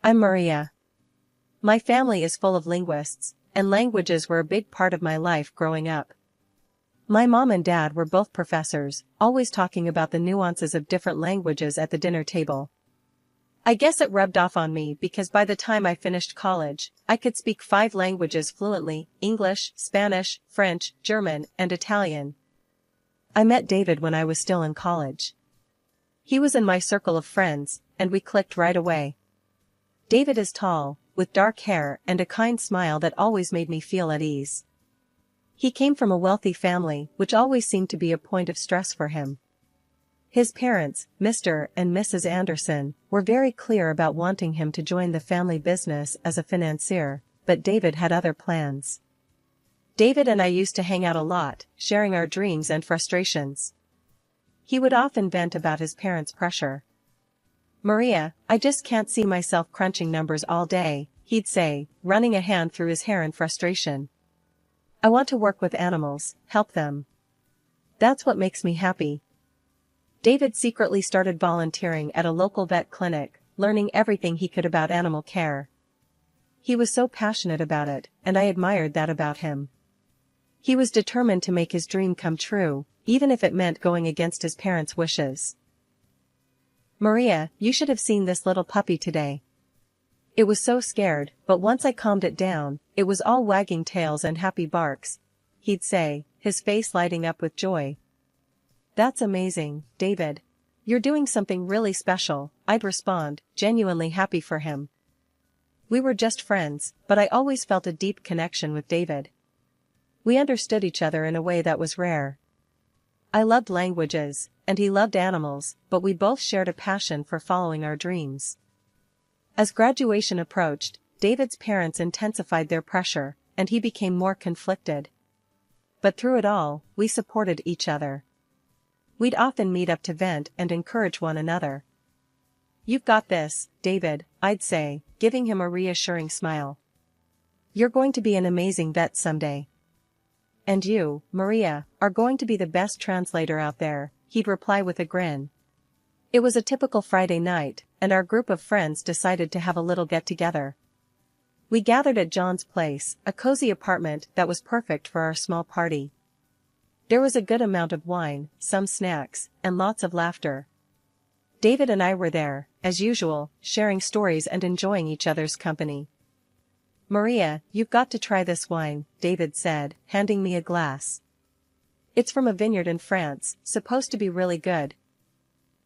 I'm Maria. My family is full of linguists, and languages were a big part of my life growing up. My mom and dad were both professors, always talking about the nuances of different languages at the dinner table. I guess it rubbed off on me because by the time I finished college, I could speak 5 languages fluently: English, Spanish, French, German, and Italian. I met David when I was still in college. He was in my circle of friends, and we clicked right away. David is tall, with dark hair and a kind smile that always made me feel at ease. He came from a wealthy family, which always seemed to be a point of stress for him. His parents, Mr. and Mrs. Anderson, were very clear about wanting him to join the family business as a financier, but David had other plans. David and I used to hang out a lot, sharing our dreams and frustrations. He would often vent about his parents' pressure. "Maria, I just can't see myself crunching numbers all day," he'd say, running a hand through his hair in frustration. "I want to work with animals, help them. That's what makes me happy." David secretly started volunteering at a local vet clinic, learning everything he could about animal care. He was so passionate about it, and I admired that about him. He was determined to make his dream come true, even if it meant going against his parents' wishes. "Maria, you should have seen this little puppy today. It was so scared, but once I calmed it down, it was all wagging tails and happy barks," he'd say, his face lighting up with joy. "That's amazing, David. You're doing something really special," I'd respond, genuinely happy for him. We were just friends, but I always felt a deep connection with David. We understood each other in a way that was rare. I loved languages, and he loved animals, but we both shared a passion for following our dreams. As graduation approached, David's parents intensified their pressure, and he became more conflicted. But through it all, we supported each other. We'd often meet up to vent and encourage one another. "You've got this, David," I'd say, giving him a reassuring smile. "You're going to be an amazing vet someday. And you, Maria, are going to be the best translator out there," he'd reply with a grin. It was a typical Friday night, and our group of friends decided to have a little get-together. We gathered at John's place, a cozy apartment that was perfect for our small party. There was a good amount of wine, some snacks, and lots of laughter. David and I were there, as usual, sharing stories and enjoying each other's company. "Maria, you've got to try this wine," David said, handing me a glass. "It's from a vineyard in France, supposed to be really good."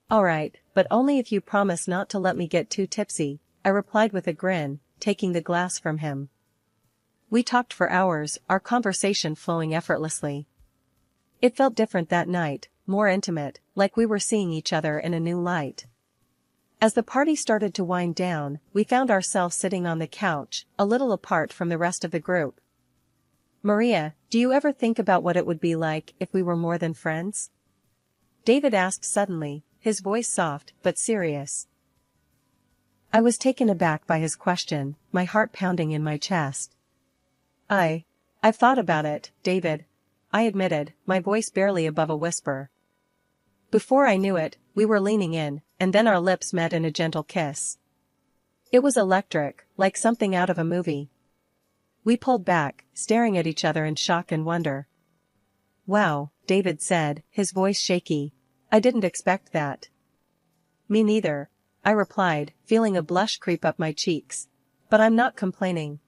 "All right, but only if you promise not to let me get too tipsy," I replied with a grin, taking the glass from him. We talked for hours, our conversation flowing effortlessly. It felt different that night, more intimate, like we were seeing each other in a new light. As the party started to wind down, we found ourselves sitting on the couch, a little apart from the rest of the group. "Maria, do you ever think about what it would be like if we were more than friends?" David asked suddenly, his voice soft but serious. I was taken aback by his question, my heart pounding in my chest. I've thought about it, David," I admitted, my voice barely above a whisper. Before I knew it, we were leaning in, and then our lips met in a gentle kiss. It was electric, like something out of a movie. We pulled back, staring at each other in shock and wonder. "Wow," David said, his voice shaky. "I didn't expect that." "Me neither," I replied, feeling a blush creep up my cheeks. "But I'm not complaining."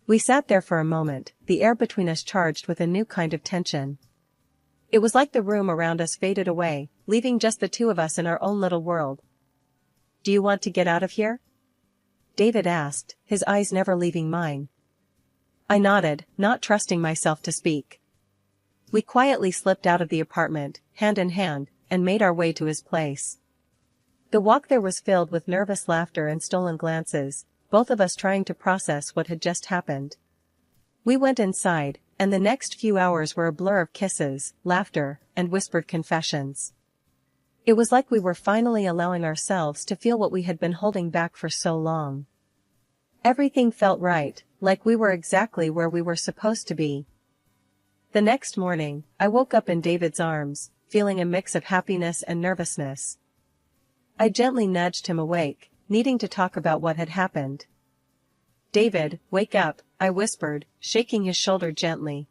We sat there for a moment, the air between us charged with a new kind of tension. It was like the room around us faded away, leaving just the two of us in our own little world. "Do you want to get out of here?" David asked, his eyes never leaving mine. I nodded, not trusting myself to speak. We quietly slipped out of the apartment, hand in hand, and made our way to his place. The walk there was filled with nervous laughter and stolen glances, both of us trying to process what had just happened. We went inside, and the next few hours were a blur of kisses, laughter, and whispered confessions. It was like we were finally allowing ourselves to feel what we had been holding back for so long. Everything felt right, like we were exactly where we were supposed to be. The next morning, I woke up in David's arms, feeling a mix of happiness and nervousness. I gently nudged him awake, needing to talk about what had happened. "David, wake up," I whispered, shaking his shoulder gently.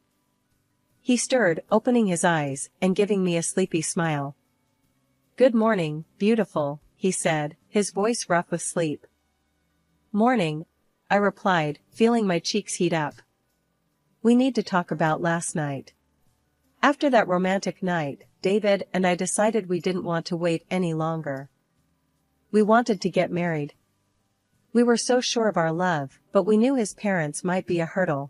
He stirred, opening his eyes, and giving me a sleepy smile. "Good morning, beautiful," he said, his voice rough with sleep. "Morning," I replied, feeling my cheeks heat up. "We need to talk about last night." After that romantic night, David and I decided we didn't want to wait any longer. We wanted to get married. We were so sure of our love, but we knew his parents might be a hurdle.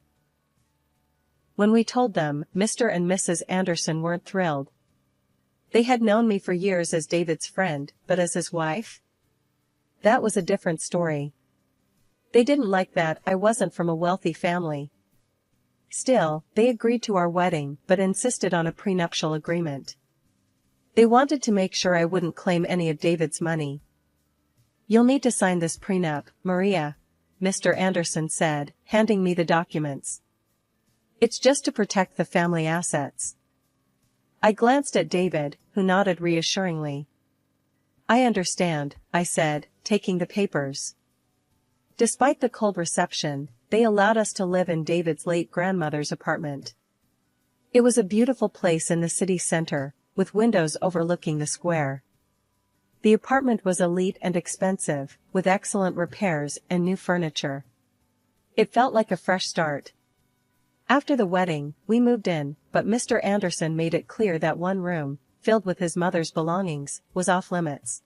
When we told them, Mr. and Mrs. Anderson weren't thrilled. They had known me for years as David's friend, but as his wife? That was a different story. They didn't like that I wasn't from a wealthy family. Still, they agreed to our wedding but insisted on a prenuptial agreement. They wanted to make sure I wouldn't claim any of David's money. "You'll need to sign this prenup, Maria," Mr. Anderson said, handing me the documents. "It's just to protect the family assets." I glanced at David, who nodded reassuringly. "I understand," I said, taking the papers. Despite the cold reception, they allowed us to live in David's late grandmother's apartment. It was a beautiful place in the city center, with windows overlooking the square. The apartment was elite and expensive, with excellent repairs and new furniture. It felt like a fresh start. After the wedding, we moved in, but Mr. Anderson made it clear that one room, filled with his mother's belongings, was off limits.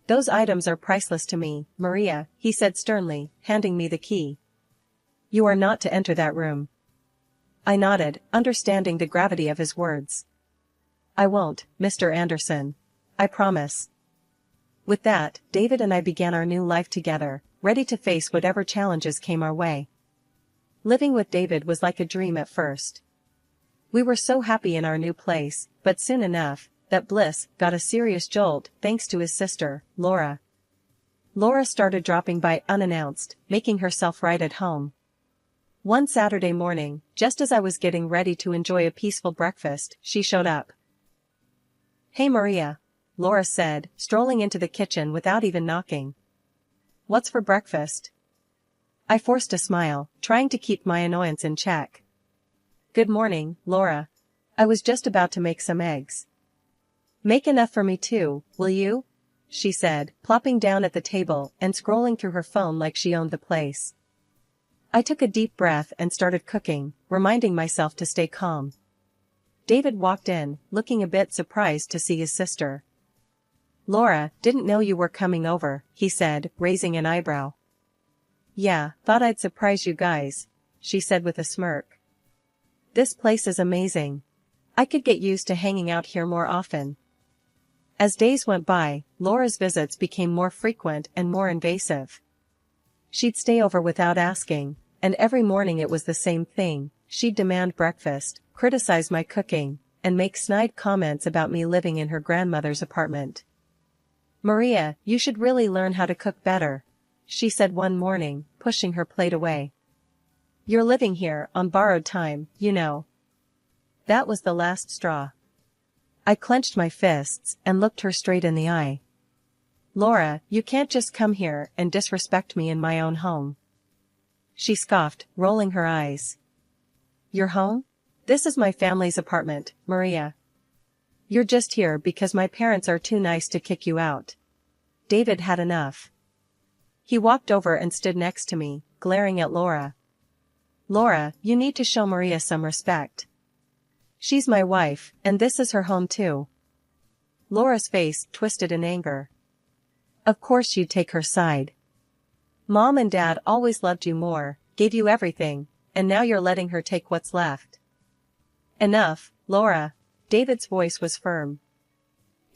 "Those items are priceless to me, Maria," he said sternly, handing me the key. "You are not to enter that room." I nodded, understanding the gravity of his words. "I won't, Mr. Anderson. I promise." With that, David and I began our new life together, ready to face whatever challenges came our way. Living with David was like a dream at first. We were so happy in our new place, but soon enough, that bliss got a serious jolt thanks to his sister, Laura. Laura started dropping by unannounced, making herself right at home. One Saturday morning, just as I was getting ready to enjoy a peaceful breakfast, she showed up. "Hey Maria," Laura said, strolling into the kitchen without even knocking. "What's for breakfast?" I forced a smile, trying to keep my annoyance in check. "Good morning, Laura. I was just about to make some eggs." "Make enough for me too, will you?" she said, plopping down at the table and scrolling through her phone like she owned the place. I took a deep breath and started cooking, reminding myself to stay calm. David walked in, looking a bit surprised to see his sister. "Laura, didn't know you were coming over," he said, raising an eyebrow. "Yeah, thought I'd surprise you guys," she said with a smirk. "This place is amazing. I could get used to hanging out here more often." As days went by, Laura's visits became more frequent and more invasive. She'd stay over without asking, and every morning it was the same thing. She'd demand breakfast, criticize my cooking, and make snide comments about me living in her grandmother's apartment. "Maria, you should really learn how to cook better," she said one morning, pushing her plate away. "You're living here on borrowed time, you know." That was the last straw. I clenched my fists and looked her straight in the eye. "Laura, you can't just come here and disrespect me in my own home." She scoffed, rolling her eyes. "Your home? This is my family's apartment, Maria. You're just here because my parents are too nice to kick you out." David had enough. He walked over and stood next to me, glaring at Laura. "Laura, you need to show Maria some respect. She's my wife, and this is her home too." Laura's face twisted in anger. "Of course you'd take her side. Mom and Dad always loved you more, gave you everything, and now you're letting her take what's left." "Enough, Laura." David's voice was firm.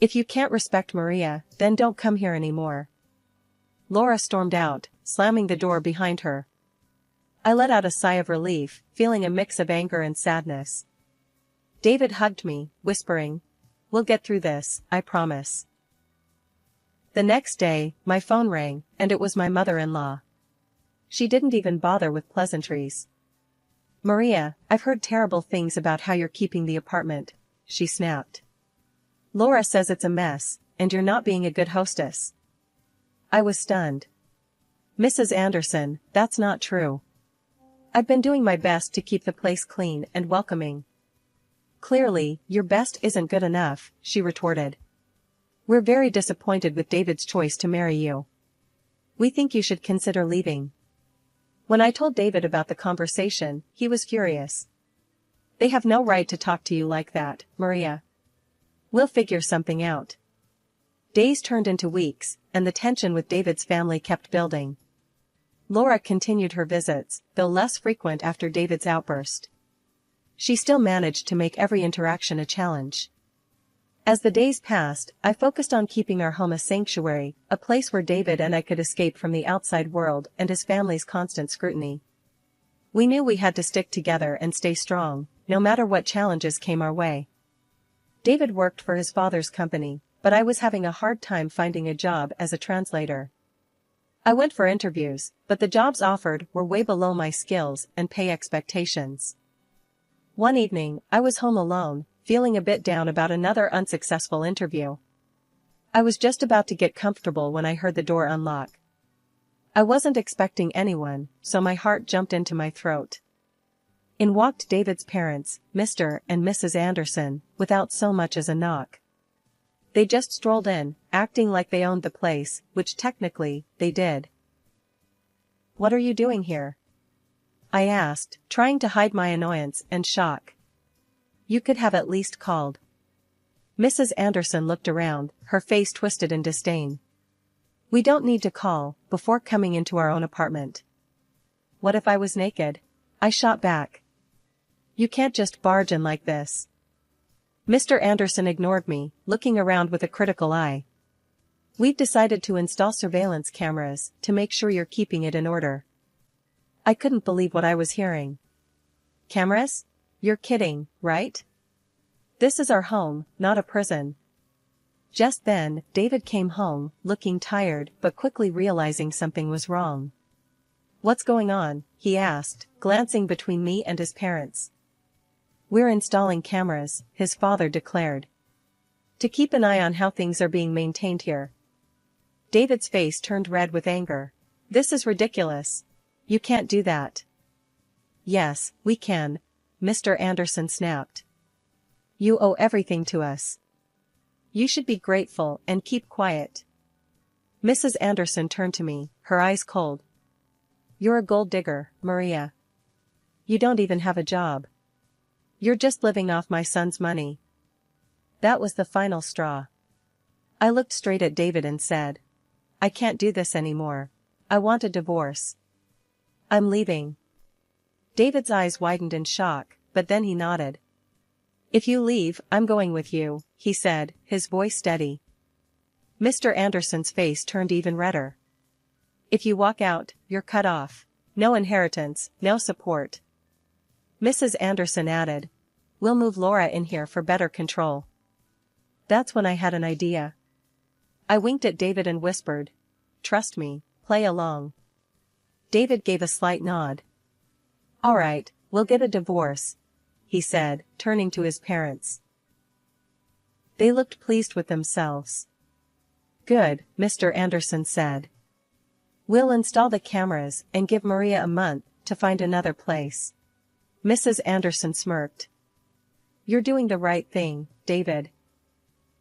"If you can't respect Maria, then don't come here anymore." Laura stormed out, slamming the door behind her. I let out a sigh of relief, feeling a mix of anger and sadness. David hugged me, whispering, "We'll get through this, I promise." The next day, my phone rang, and it was my mother-in-law. She didn't even bother with pleasantries. "Maria, I've heard terrible things about how you're keeping the apartment," she snapped. "Laura says it's a mess, and you're not being a good hostess." I was stunned. Mrs. Anderson, that's not true. I've been doing my best to keep the place clean and welcoming. Clearly, your best isn't good enough, she retorted. We're very disappointed with David's choice to marry you. We think you should consider leaving. When I told David about the conversation, he was furious. They have no right to talk to you like that, Maria. We'll figure something out. Days turned into weeks, and the tension with David's family kept building. Laura continued her visits, though less frequent after David's outburst. She still managed to make every interaction a challenge. As the days passed, I focused on keeping our home a sanctuary, a place where David and I could escape from the outside world and his family's constant scrutiny. We knew we had to stick together and stay strong, no matter what challenges came our way. David worked for his father's company, but I was having a hard time finding a job as a translator. I went for interviews, but the jobs offered were way below my skills and pay expectations. One evening, I was home alone, feeling a bit down about another unsuccessful interview. I was just about to get comfortable when I heard the door unlock. I wasn't expecting anyone, so my heart jumped into my throat. In walked David's parents, Mr. and Mrs. Anderson, without so much as a knock. They just strolled in, acting like they owned the place, which technically, they did. "What are you doing here?" I asked, trying to hide my annoyance and shock. "You could have at least called." Mrs. Anderson looked around, her face twisted in disdain. "We don't need to call, before coming into our own apartment." "What if I was naked?" I shot back. "You can't just barge in like this." Mr. Anderson ignored me, looking around with a critical eye. "We've decided to install surveillance cameras, to make sure you're keeping it in order." I couldn't believe what I was hearing. "Cameras? You're kidding, right? This is our home, not a prison." Just then, David came home, looking tired but quickly realizing something was wrong. "What's going on?" he asked, glancing between me and his parents. "We're installing cameras," his father declared. "To keep an eye on how things are being maintained here." David's face turned red with anger. "This is ridiculous. You can't do that." "Yes, we can," Mr. Anderson snapped. "You owe everything to us. You should be grateful and keep quiet." Mrs. Anderson turned to me, her eyes cold. "You're a gold digger, Maria. You don't even have a job. You're just living off my son's money." That was the final straw. I looked straight at David and said, "I can't do this anymore. I want a divorce. I'm leaving." David's eyes widened in shock, but then he nodded. "If you leave, I'm going with you," he said, his voice steady. Mr. Anderson's face turned even redder. "If you walk out, you're cut off. No inheritance, no support." Mrs. Anderson added, "We'll move Laura in here for better control." That's when I had an idea. I winked at David and whispered, "Trust me, play along." David gave a slight nod. "All right, we'll get a divorce," he said, turning to his parents. They looked pleased with themselves. "Good," Mr. Anderson said. "We'll install the cameras and give Maria a month to find another place." Mrs. Anderson smirked. "You're doing the right thing, David.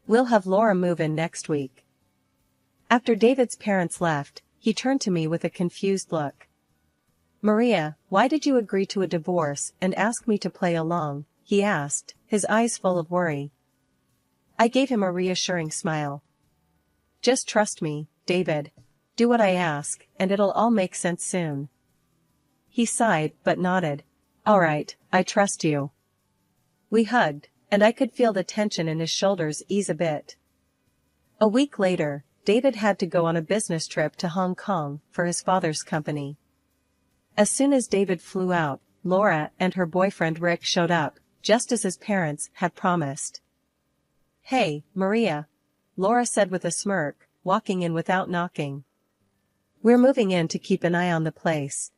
We'll have Laura move in next week." After David's parents left, he turned to me with a confused look. "Maria, why did you agree to a divorce and ask me to play along?" he asked, his eyes full of worry. I gave him a reassuring smile. "Just trust me, David. Do what I ask, and it'll all make sense soon." He sighed but nodded. "All right, I trust you." We hugged, and I could feel the tension in his shoulders ease a bit. A week later, David had to go on a business trip to Hong Kong for his father's company. As soon as David flew out, Laura and her boyfriend Rick showed up, just as his parents had promised. "Hey, Maria," Laura said with a smirk, walking in without knocking. "We're moving in to keep an eye on the place.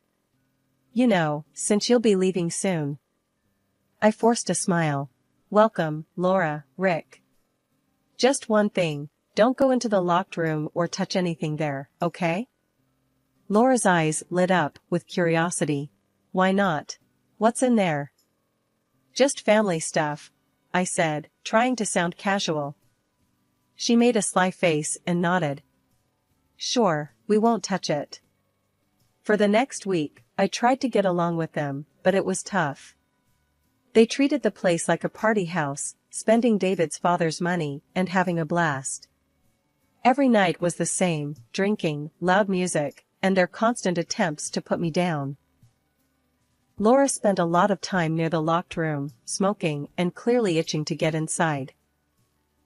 You know, since you'll be leaving soon." I forced a smile. "Welcome, Laura, Rick. Just one thing, don't go into the locked room or touch anything there, okay? Laura's eyes lit up with curiosity. Why not? What's in there? Just family stuff, I said, trying to sound casual. She made a sly face and nodded. Sure, we won't touch it. For the next week, I tried to get along with them, but it was tough. They treated the place like a party house, spending David's father's money and having a blast. Every night was the same, drinking, loud music, and their constant attempts to put me down. Laura spent a lot of time near the locked room, smoking and clearly itching to get inside.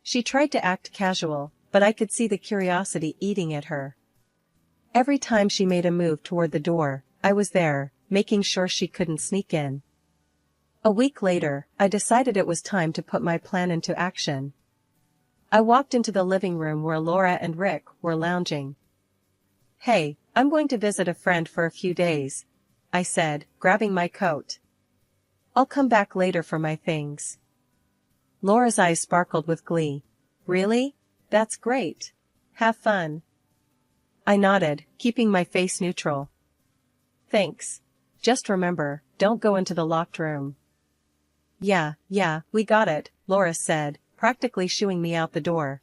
She tried to act casual, but I could see the curiosity eating at her. Every time she made a move toward the door, I was there, making sure she couldn't sneak in. A week later, I decided it was time to put my plan into action. I walked into the living room where Laura and Rick were lounging. Hey, I'm going to visit a friend for a few days, I said, grabbing my coat. I'll come back later for my things. Laura's eyes sparkled with glee. Really? That's great. Have fun. I nodded, keeping my face neutral. Thanks. Just remember, don't go into the locked room. Yeah, we got it, Laura said, practically shooing me out the door.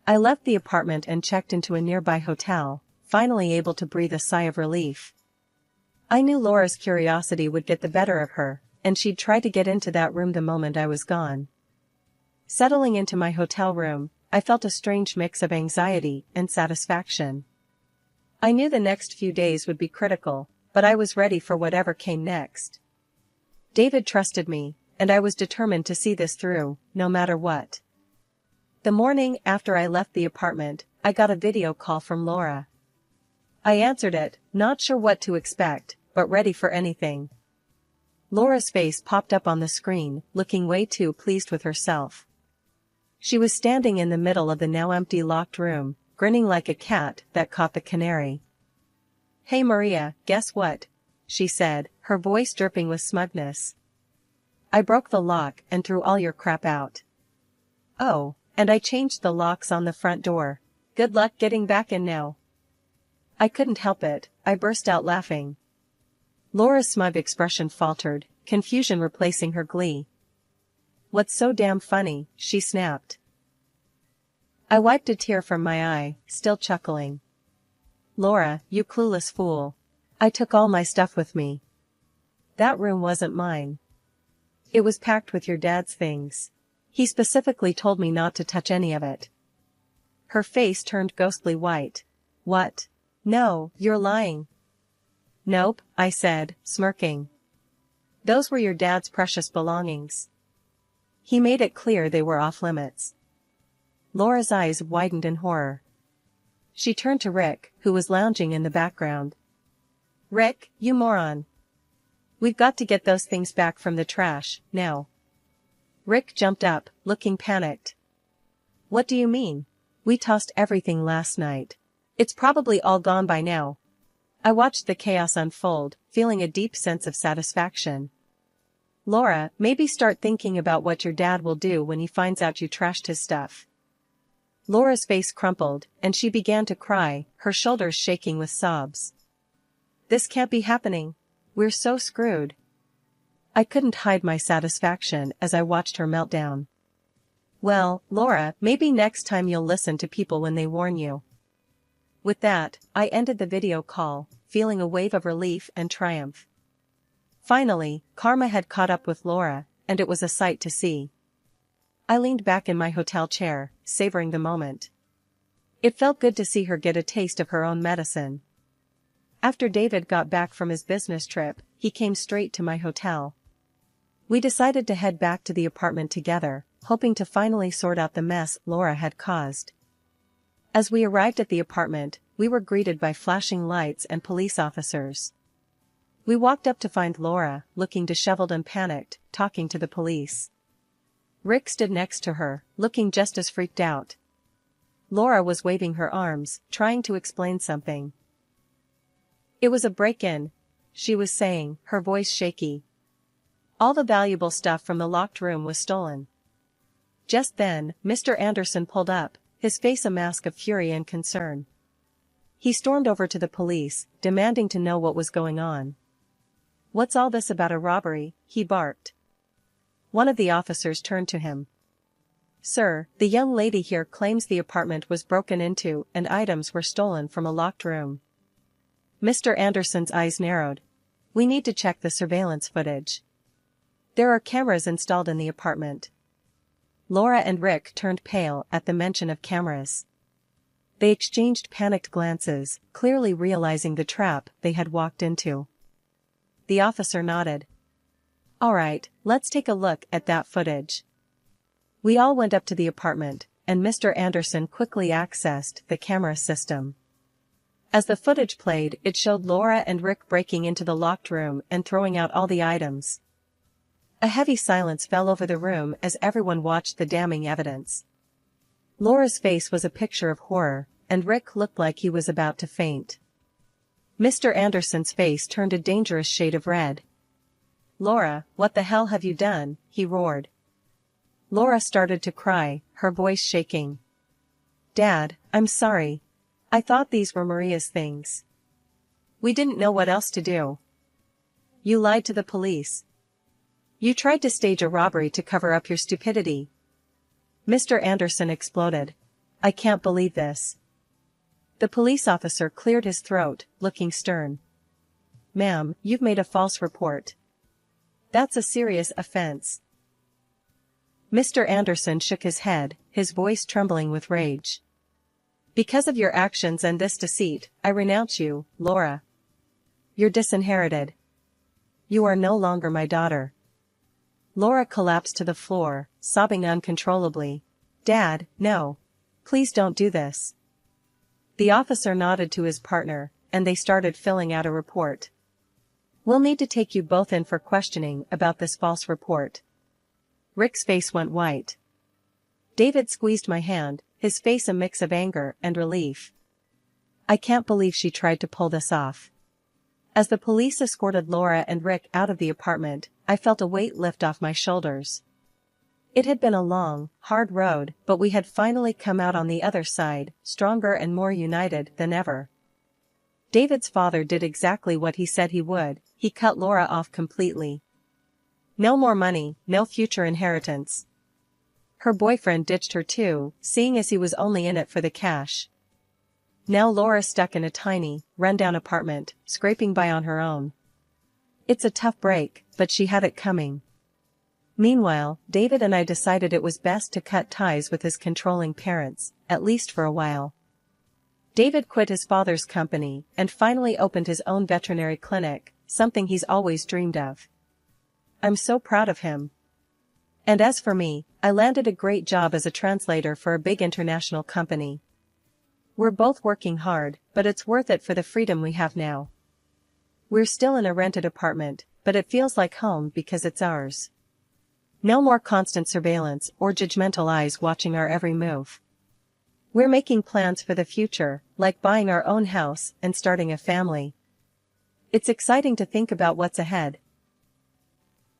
I left the apartment and checked into a nearby hotel, finally able to breathe a sigh of relief. I knew Laura's curiosity would get the better of her, and she'd try to get into that room the moment I was gone. Settling into my hotel room, I felt a strange mix of anxiety and satisfaction. I knew the next few days would be critical, but I was ready for whatever came next. David trusted me, and I was determined to see this through, no matter what. The morning after I left the apartment, I got a video call from Laura. I answered it, not sure what to expect, but ready for anything. Laura's face popped up on the screen, looking way too pleased with herself. She was standing in the middle of the now empty locked room, grinning like a cat that caught the canary. Hey Maria, guess what? She said, her voice dripping with smugness. I broke the lock and threw all your crap out. Oh, and I changed the locks on the front door. Good luck getting back in now. I couldn't help it, I burst out laughing. Laura's smug expression faltered, confusion replacing her glee. What's so damn funny? She snapped. I wiped a tear from my eye, still chuckling. Laura, you clueless fool. I took all my stuff with me. That room wasn't mine. It was packed with your dad's things. He specifically told me not to touch any of it. Her face turned ghostly white. What? No, you're lying. Nope, I said, smirking. Those were your dad's precious belongings. He made it clear they were off limits. Laura's eyes widened in horror. She turned to Rick, who was lounging in the background. Rick, you moron. We've got to get those things back from the trash, now. Rick jumped up, looking panicked. What do you mean? We tossed everything last night. It's probably all gone by now. I watched the chaos unfold, feeling a deep sense of satisfaction. Laura, maybe start thinking about what your dad will do when he finds out you trashed his stuff. Laura's face crumpled, and she began to cry, her shoulders shaking with sobs. This can't be happening. We're so screwed. I couldn't hide my satisfaction as I watched her meltdown. Well, Laura, maybe next time you'll listen to people when they warn you. With that, I ended the video call, feeling a wave of relief and triumph. Finally, karma had caught up with Laura, and it was a sight to see. I leaned back in my hotel chair, savoring the moment. It felt good to see her get a taste of her own medicine. After David got back from his business trip, he came straight to my hotel. We decided to head back to the apartment together, hoping to finally sort out the mess Laura had caused. As we arrived at the apartment, we were greeted by flashing lights and police officers. We walked up to find Laura, looking disheveled and panicked, talking to the police. Rick stood next to her, looking just as freaked out. Laura was waving her arms, trying to explain something. It was a break-in, she was saying, her voice shaky. All the valuable stuff from the locked room was stolen. Just then, Mr. Anderson pulled up, his face a mask of fury and concern. He stormed over to the police, demanding to know what was going on. "What's all this about a robbery?" he barked. One of the officers turned to him. "Sir, the young lady here claims the apartment was broken into and items were stolen from a locked room." Mr. Anderson's eyes narrowed. "We need to check the surveillance footage. There are cameras installed in the apartment." Laura and Rick turned pale at the mention of cameras. They exchanged panicked glances, clearly realizing the trap they had walked into. The officer nodded. "All right, let's take a look at that footage." We all went up to the apartment, and Mr. Anderson quickly accessed the camera system. As the footage played, it showed Laura and Rick breaking into the locked room and throwing out all the items. A heavy silence fell over the room as everyone watched the damning evidence. Laura's face was a picture of horror, and Rick looked like he was about to faint. Mr. Anderson's face turned a dangerous shade of red. "Laura, what the hell have you done?" he roared. Laura started to cry, her voice shaking. "Dad, I'm sorry. I thought these were Maria's things. We didn't know what else to do." "You lied to the police. You tried to stage a robbery to cover up your stupidity." Mr. Anderson exploded. "I can't believe this." The police officer cleared his throat, looking stern. "Ma'am, you've made a false report. That's a serious offense." Mr. Anderson shook his head, his voice trembling with rage. "Because of your actions and this deceit, I renounce you, Laura. You're disinherited. You are no longer my daughter." Laura collapsed to the floor, sobbing uncontrollably. "Dad, no. Please don't do this." The officer nodded to his partner, and they started filling out a report. "We'll need to take you both in for questioning about this false report." Rick's face went white. David squeezed my hand, his face a mix of anger and relief. "I can't believe she tried to pull this off." As the police escorted Laura and Rick out of the apartment, I felt a weight lift off my shoulders. It had been a long, hard road, but we had finally come out on the other side, stronger and more united than ever. David's father did exactly what he said he would. He cut Laura off completely. No more money, no future inheritance. Her boyfriend ditched her too, seeing as he was only in it for the cash. Now Laura's stuck in a tiny, run-down apartment, scraping by on her own. It's a tough break, but she had it coming. Meanwhile, David and I decided it was best to cut ties with his controlling parents, at least for a while. David quit his father's company and finally opened his own veterinary clinic, something he's always dreamed of. I'm so proud of him. And as for me, I landed a great job as a translator for a big international company. We're both working hard, but it's worth it for the freedom we have now. We're still in a rented apartment, but it feels like home because it's ours. No more constant surveillance or judgmental eyes watching our every move. We're making plans for the future, like buying our own house and starting a family. It's exciting to think about what's ahead.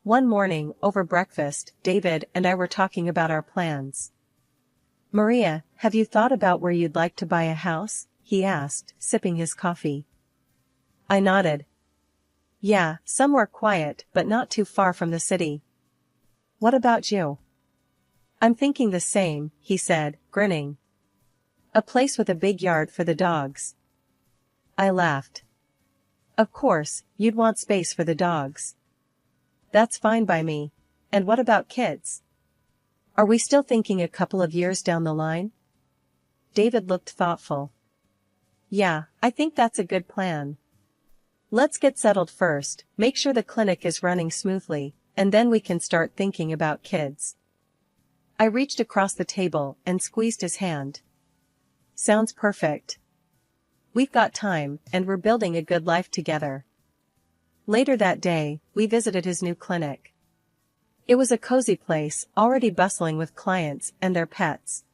One morning, over breakfast, David and I were talking about our plans. "Maria, have you thought about where you'd like to buy a house?" he asked, sipping his coffee. I nodded. "Yeah, somewhere quiet, but not too far from the city." "What about you?" "I'm thinking the same," he said, grinning. "A place with a big yard for the dogs." I laughed. "Of course, you'd want space for the dogs." "That's fine by me. And what about kids? Are we still thinking a couple of years down the line?" David looked thoughtful. "Yeah, I think that's a good plan. Let's get settled first, make sure the clinic is running smoothly, and then we can start thinking about kids." I reached across the table and squeezed his hand. "Sounds perfect. We've got time, and we're building a good life together." Later that day, we visited his new clinic. It was a cozy place, already bustling with clients and their pets.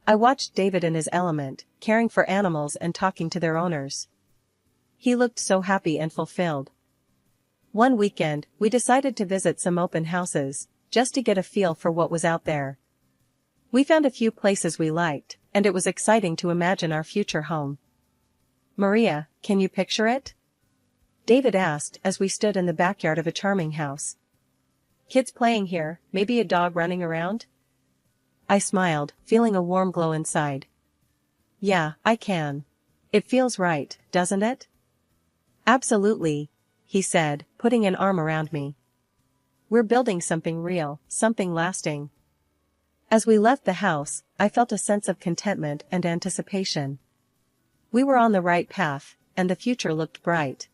I watched David in his element, caring for animals and talking to their owners. He looked so happy and fulfilled. One weekend, we decided to visit some open houses, just to get a feel for what was out there. We found a few places we liked, and it was exciting to imagine our future home. Maria, can you picture it? David asked as we stood in the backyard of a charming house. Kids playing here, maybe a dog running around? I smiled, feeling a warm glow inside. Yeah, I can. It feels right, doesn't it? Absolutely, he said, putting an arm around me. We're building something real, something lasting. As we left the house, I felt a sense of contentment and anticipation. We were on the right path, and the future looked bright.